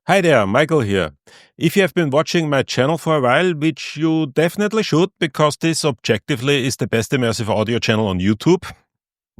Hi there, Michael here. If you have been watching my channel for a while, which you definitely should, because this objectively is the best immersive audio channel on YouTube.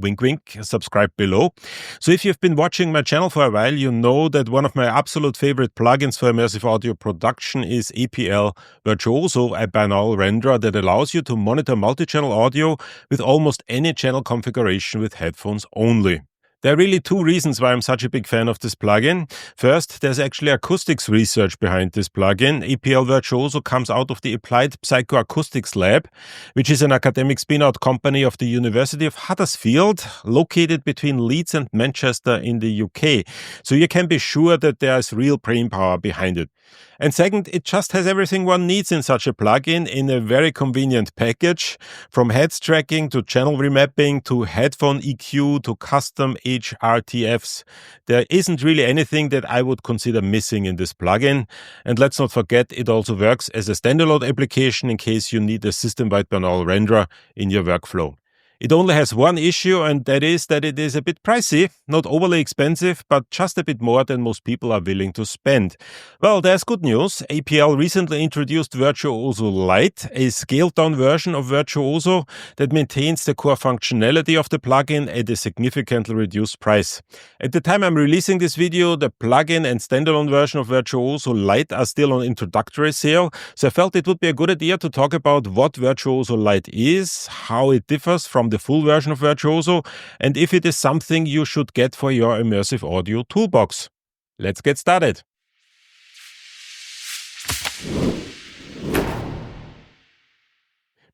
Wink, wink, subscribe below. So if you've been watching my channel for a while, you know that one of my absolute favorite plugins for immersive audio production is APL Virtuoso, a binaural renderer that allows you to monitor multi-channel audio with almost any channel configuration with headphones only. There are really two reasons why I'm such a big fan of this plugin. First, there's actually acoustics research behind this plugin. APL Virtuoso comes out of the Applied Psychoacoustics Lab, which is an academic spin-out company of the University of Huddersfield, located between Leeds and Manchester in the UK. So you can be sure that there's real brain power behind it. And second, it just has everything one needs in such a plugin in a very convenient package, from heads tracking to channel remapping to headphone EQ to custom HRTFs. There isn't really anything that I would consider missing in this plugin. And let's not forget, it also works as a standalone application in case you need a system-wide binaural renderer in your workflow. It only has one issue, and that is that it is a bit pricey, not overly expensive, but just a bit more than most people are willing to spend. Well, there's good news. APL recently introduced Virtuoso Lite, a scaled-down version of Virtuoso that maintains the core functionality of the plugin at a significantly reduced price. At the time I'm releasing this video, the plugin and standalone version of Virtuoso Lite are still on introductory sale, so I felt it would be a good idea to talk about what Virtuoso Lite is, how it differs from the full version of Virtuoso, and if it is something you should get for your immersive audio toolbox. Let's get started.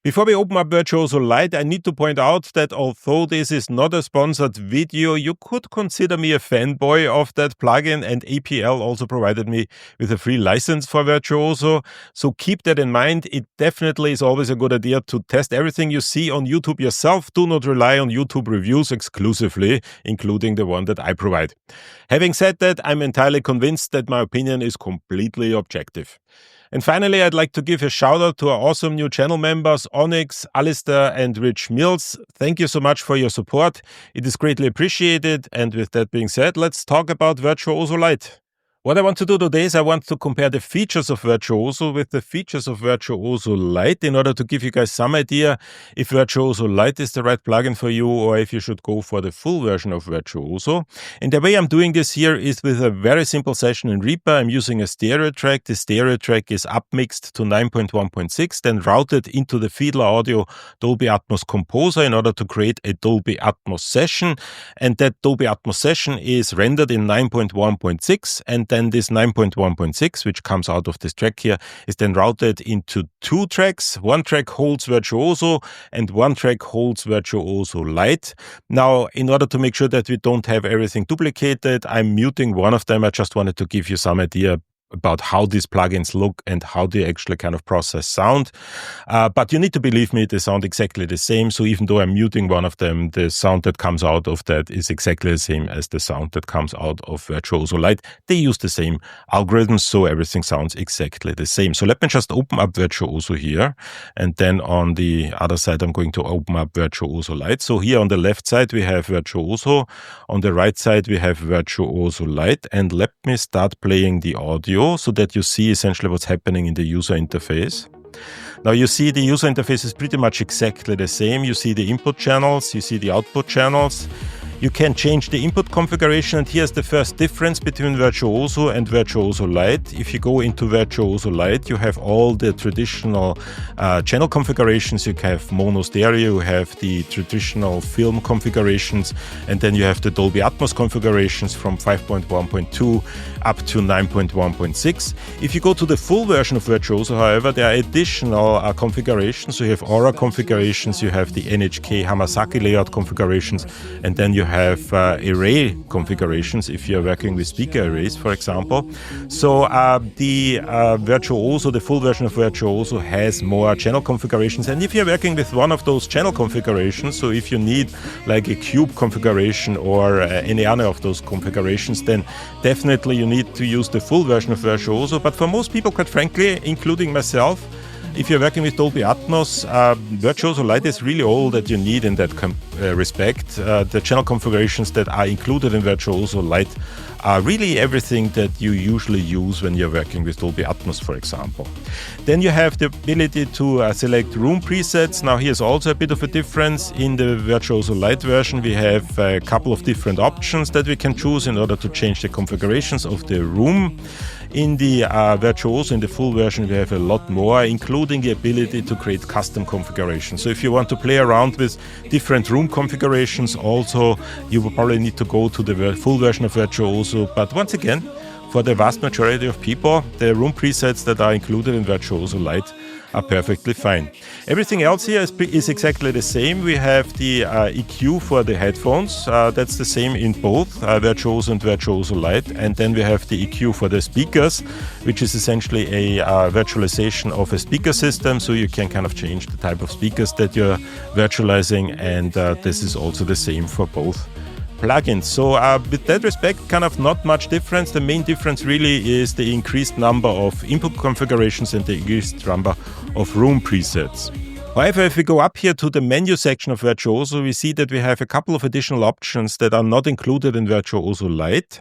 Before we open up Virtuoso Lite, I need to point out that although this is not a sponsored video, you could consider me a fanboy of that plugin, and APL also provided me with a free license for Virtuoso. So keep that in mind. It definitely is always a good idea to test everything you see on YouTube yourself. Do not rely on YouTube reviews exclusively, including the one that I provide. Having said that, I'm entirely convinced that my opinion is completely objective. And finally, I'd like to give a shout out to our awesome new channel members, Onyx, Alistair, and Rich Mills. Thank you so much for your support. It is greatly appreciated. And with that being said, let's talk about Virtuoso Lite. What I want to do today is I want to compare the features of Virtuoso with the features of Virtuoso Lite in order to give you guys some idea if Virtuoso Lite is the right plugin for you or if you should go for the full version of Virtuoso. And the way I'm doing this here is with a very simple session in Reaper. I'm using a stereo track. The stereo track is upmixed to 9.1.6, then routed into the Fiedler Audio Dolby Atmos Composer in order to create a Dolby Atmos session. And that Dolby Atmos session is rendered in 9.1.6, and then this 9.1.6, which comes out of this track here, is then routed into two tracks. One track holds Virtuoso and one track holds Virtuoso Lite. Now, in order to make sure that we don't have everything duplicated, I'm muting one of them. I just wanted to give you some idea about how these plugins look and how they actually kind of process sound. But you need to believe me, they sound exactly the same. So even though I'm muting one of them, the sound that comes out of that is exactly the same as the sound that comes out of Virtuoso Lite. They use the same algorithms, so everything sounds exactly the same. So let me just open up Virtuoso here. And then on the other side, I'm going to open up Virtuoso Lite. So here on the left side, we have Virtuoso. On the right side, we have Virtuoso Lite. And let me start playing the audio so that you see essentially what's happening in the user interface. Now you see the user interface is pretty much exactly the same. You see the input channels, you see the output channels. You can change the input configuration, and here's the first difference between Virtuoso and Virtuoso Lite. If you go into Virtuoso Lite, you have all the traditional channel configurations. You have mono stereo, you have the traditional film configurations, and then you have the Dolby Atmos configurations from 5.1.2 up to 9.1.6. If you go to the full version of Virtuoso, however, there are additional configurations. So you have Aura configurations, you have the NHK Hamasaki layout configurations, and then you have array configurations if you're working with speaker arrays, for example. So the Virtuoso, the full version of Virtuoso, has more channel configurations. And if you're working with one of those channel configurations, so if you need like a cube configuration or any other of those configurations, then definitely you need to use the full version of Virtuoso. But for most people, quite frankly, including myself, If you're working with Dolby Atmos, Virtuoso Lite is really all that you need in that respect. The channel configurations that are included in Virtuoso Lite are really everything that you usually use when you're working with Dolby Atmos, for example. Then you have the ability to select room presets. Now here's also a bit of a difference. In the Virtuoso Lite version, we have a couple of different options that we can choose in order to change the configurations of the room. In the Virtuoso, in the full version, we have a lot more, including the ability to create custom configurations. So if you want to play around with different room configurations also, you will probably need to go to the full version of Virtuoso. But once again, for the vast majority of people, the room presets that are included in Virtuoso Lite are perfectly fine. Everything else here is exactly the same. We have the EQ for the headphones. That's the same in both Virtuoso and Virtuoso Lite. And then we have the EQ for the speakers, which is essentially a virtualization of a speaker system. So you can kind of change the type of speakers that you're virtualizing. And this is also the same for both plugins. So with that respect, kind of not much difference. The main difference really is the increased number of input configurations and the increased number of room presets. However, if we go up here to the menu section of Virtuoso, we see that we have a couple of additional options that are not included in Virtuoso Lite.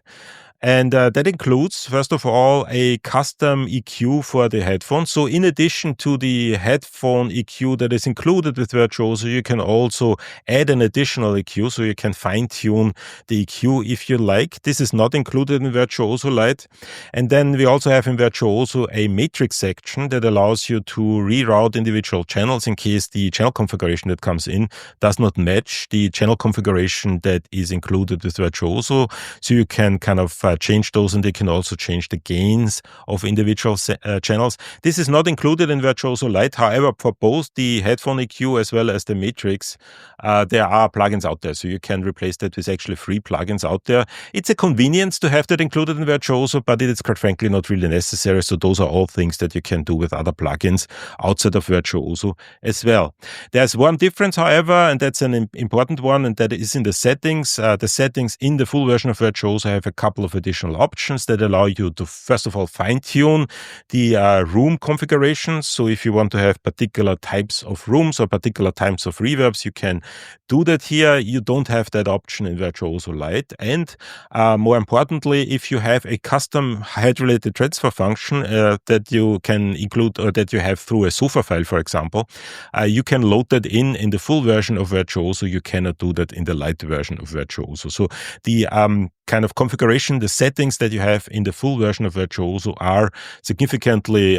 And that includes, first of all, a custom EQ for the headphones. So in addition to the headphone EQ that is included with Virtuoso, you can also add an additional EQ, so you can fine-tune the EQ if you like. This is not included in Virtuoso Lite. And then we also have in Virtuoso a matrix section that allows you to reroute individual channels in case the channel configuration that comes in does not match the channel configuration that is included with Virtuoso. So you can kind of change those, and they can also change the gains of individual channels. This is not included in Virtuoso Lite. However, for both the headphone EQ as well as the matrix, there are plugins out there. So you can replace that with actually free plugins out there. It's a convenience to have that included in Virtuoso, but it is quite frankly not really necessary. So those are all things that you can do with other plugins outside of Virtuoso as well. There's one difference, however, and that's an important one, and that is in the settings. The settings in the full version of Virtuoso have a couple of additional options that allow you to, first of all, fine-tune the room configurations. So if you want to have particular types of rooms or particular types of reverbs, you can do that here. You don't have that option in Virtuoso Lite. And more importantly, if you have a custom head-related transfer function that you can include or that you have through a Sofa file, for example, you can load that in the full version of Virtuoso. You cannot do that in the Lite version of Virtuoso. So the kind of configuration, the settings that you have in the full version of Virtuoso are significantly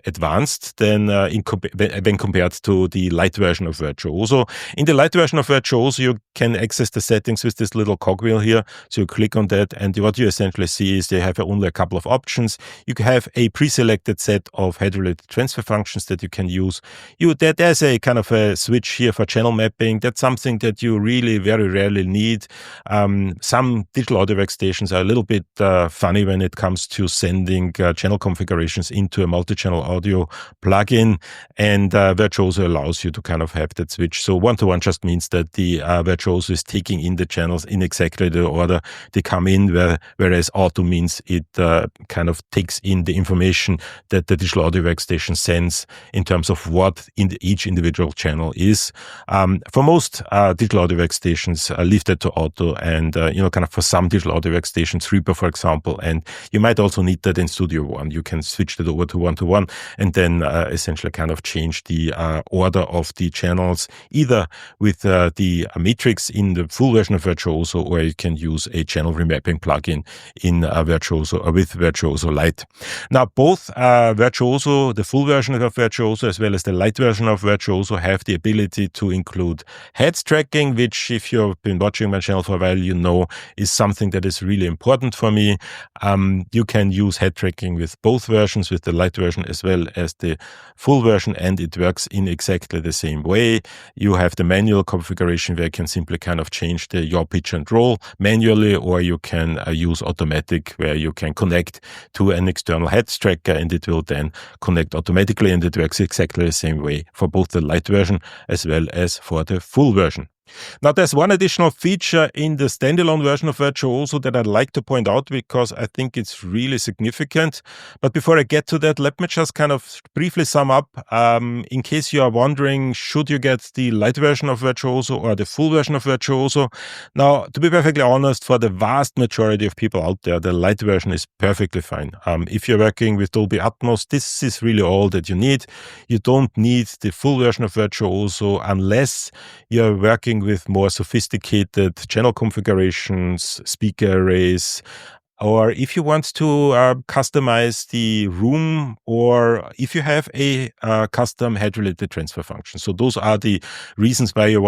advanced than when compared to the Lite version of Virtuoso. In the Lite version of Virtuoso, you can access the settings with this little cogwheel here. So you click on that, and what you essentially see is they have only a couple of options. You can have a pre-selected set of head-related transfer functions that you can use. There's a kind of a switch here for channel mapping. That's something that you really very rarely need. Some digital audio workstations are a little bit funny when it comes to sending channel configurations into a multi-channel audio plugin, and Virtuoso allows you to kind of have that switch. So one-to-one just means that the Virtuoso is taking in the channels in exactly the order they come in, whereas Auto means it kind of takes in the information that the digital audio workstation sends in terms of what each individual channel is. For most digital audio workstations, leave that to Auto, and kind of for some digital audio workstations, Reaper, for example, and you might also need that in Studio One. You can switch that over to one-to-one and then essentially kind of change the order of the channels, either with the matrix in the full version of Virtuoso, or you can use a channel remapping plugin in Virtuoso or with Virtuoso Lite. Now, both Virtuoso, the full version of Virtuoso, as well as the Lite version of Virtuoso have the ability to include heads tracking, which, if you've been watching my channel for a while, you know is something that is really important for me. You can use head tracking with both versions, with the Lite version as well as the full version, and it works in exactly the same way. You have the manual configuration where you can simply kind of change the yaw, pitch and roll manually, or you can use automatic, where you can connect to an external heads tracker and it will then connect automatically, and it works exactly the same way for both the Lite version as well as for the full version. Now, there's one additional feature in the standalone version of Virtuoso that I'd like to point out because I think it's really significant. But before I get to that, let me just kind of briefly sum up. In case you are wondering, should you get the light version of Virtuoso or the full version of Virtuoso? Now, to be perfectly honest, for the vast majority of people out there, the light version is perfectly fine. If you're working with Dolby Atmos, this is really all that you need. You don't need the full version of Virtuoso unless you're working with more sophisticated channel configurations, speaker arrays, or if you want to customize the room, or if you have a custom head-related transfer function. So those are the reasons why you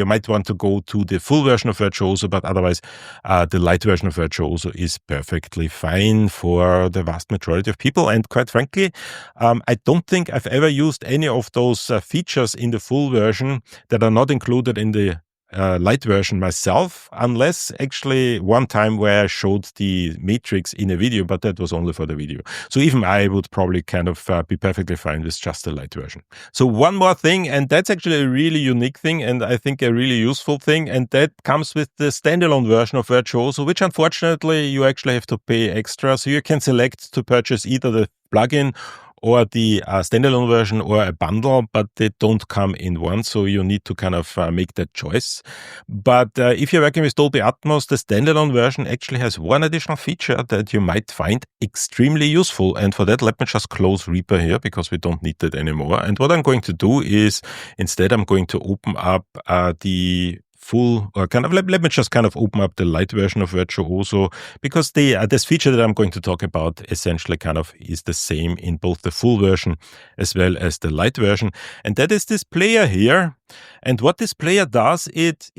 might want to go to the full version of Virtuoso, but otherwise the light version of Virtuoso is perfectly fine for the vast majority of people. And quite frankly, I don't think I've ever used any of those features in the full version that are not included in the light version myself, unless actually one time where I showed the matrix in a video, but that was only for the video. So even I would probably kind of be perfectly fine with just the light version. So one more thing, and that's actually a really unique thing, and I think a really useful thing, and that comes with the standalone version of Virtuoso, which unfortunately you actually have to pay extra. So you can select to purchase either the plugin or the standalone version or a bundle, but they don't come in one, so you need to kind of make that choice. But if you're working with Dolby Atmos, the standalone version actually has one additional feature that you might find extremely useful. And for that, let me just close Reaper here because we don't need that anymore. And what I'm going to do is, instead, I'm going to open up the full, or kind of, let me just kind of open up the light version of Virtuoso, because this feature that I'm going to talk about essentially kind of is the same in both the full version as well as the light version. And that is this player here. And what this player does, it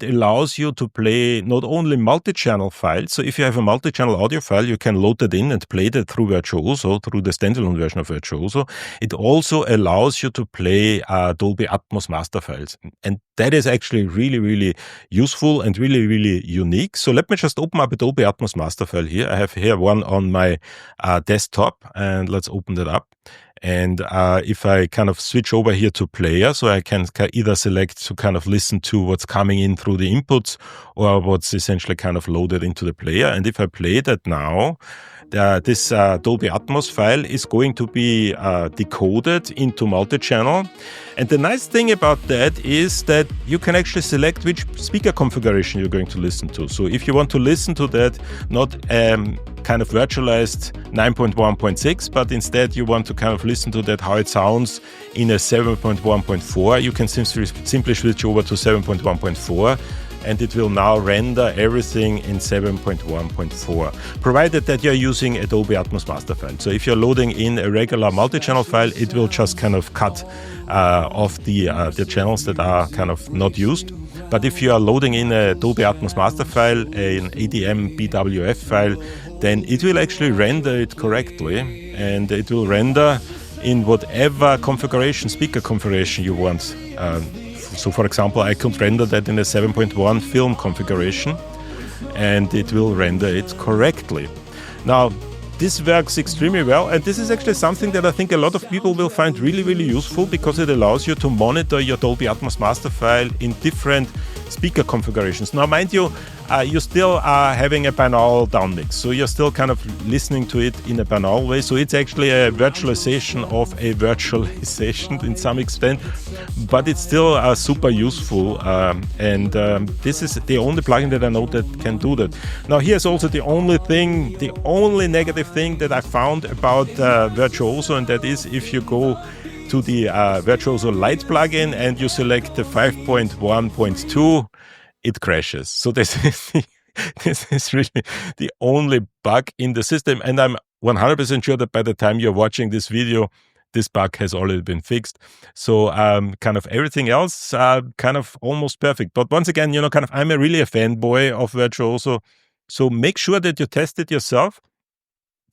allows you to play not only multi-channel files. So if you have a multi-channel audio file, you can load it in and play that through Virtuoso, through the standalone version of Virtuoso. It also allows you to play Dolby Atmos master files. And that is actually really, really useful and really, really unique. So let me just open up a Dolby Atmos master file here. I have here one on my desktop, and let's open that up. And if I kind of switch over here to player, so I can either select to kind of listen to what's coming in through the inputs or what's essentially kind of loaded into the player. And if I play that now, this Dolby Atmos file is going to be decoded into multi-channel. And the nice thing about that is that you can actually select which speaker configuration you're going to listen to. So if you want to listen to that, not kind of virtualized 9.1.6, but instead you want to kind of listen to that how it sounds in a 7.1.4, you can simply switch over to 7.1.4. And it will now render everything in 7.1.4, provided that you're using a Dolby Atmos master file. So if you're loading in a regular multi-channel file, it will just kind of cut off the channels that are kind of not used. But if you are loading in a Dolby Atmos master file, an ADM BWF file, then it will actually render it correctly, and it will render in whatever configuration, speaker configuration you want. So for example, I could render that in a 7.1 film configuration, and it will render it correctly. Now, this works extremely well, and this is actually something that I think a lot of people will find really, really useful, because it allows you to monitor your Dolby Atmos master file in different speaker configurations. Now, mind you, you still are having a binaural downmix, so you're still kind of listening to it in a binaural way. So it's actually a virtualization of a virtualization in some extent, but it's still super useful. And this is the only plugin that I know that can do that. Now, here's also the only negative thing that I found about Virtuoso, and that is if you go to the Virtuoso Lite plugin and you select the 5.1.2, it crashes. So this is really the only bug in the system, and I'm 100% sure that by the time you're watching this video, this bug has already been fixed. So kind of everything else kind of almost perfect. But once again, kind of I'm really a fanboy of Virtuoso, so make sure that you test it yourself.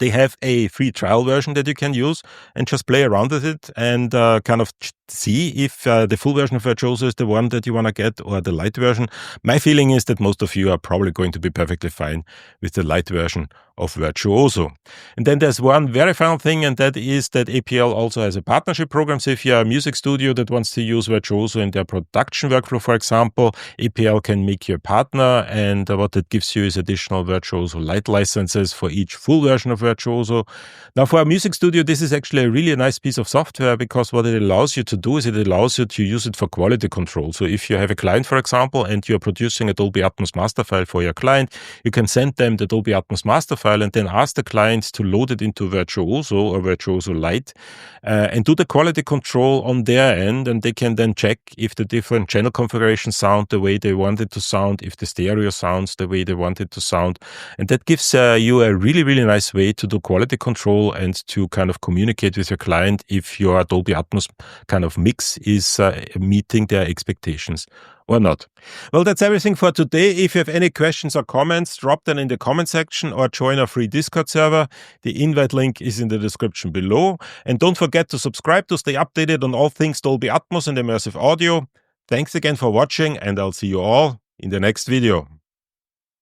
They have a free trial version that you can use and just play around with it and kind of see if the full version of Virtuoso is the one that you want to get or the light version. My feeling is that most of you are probably going to be perfectly fine with the light version of Virtuoso. And then there's one very final thing, and that is that APL also has a partnership program. So if you're a music studio that wants to use Virtuoso in their production workflow, for example, APL can make you a partner, and what that gives you is additional Virtuoso light licenses for each full version of Virtuoso. Now, for a music studio, this is actually a really nice piece of software, because what it allows you to do is it allows you to use it for quality control. So if you have a client, for example, and you're producing a Dolby Atmos master file for your client, you can send them the Dolby Atmos master file and then ask the client to load it into Virtuoso or Virtuoso Lite and do the quality control on their end, and they can then check if the different channel configurations sound the way they want it to sound, if the stereo sounds the way they want it to sound. And that gives you a really, really nice way to do quality control and to kind of communicate with your client if your Dolby Atmos kind of mix is meeting their expectations or not. Well, that's everything for today. If you have any questions or comments, drop them in the comment section or join our free Discord server. The invite link is in the description below. And don't forget to subscribe to stay updated on all things Dolby Atmos and immersive audio. Thanks again for watching, and I'll see you all in the next video.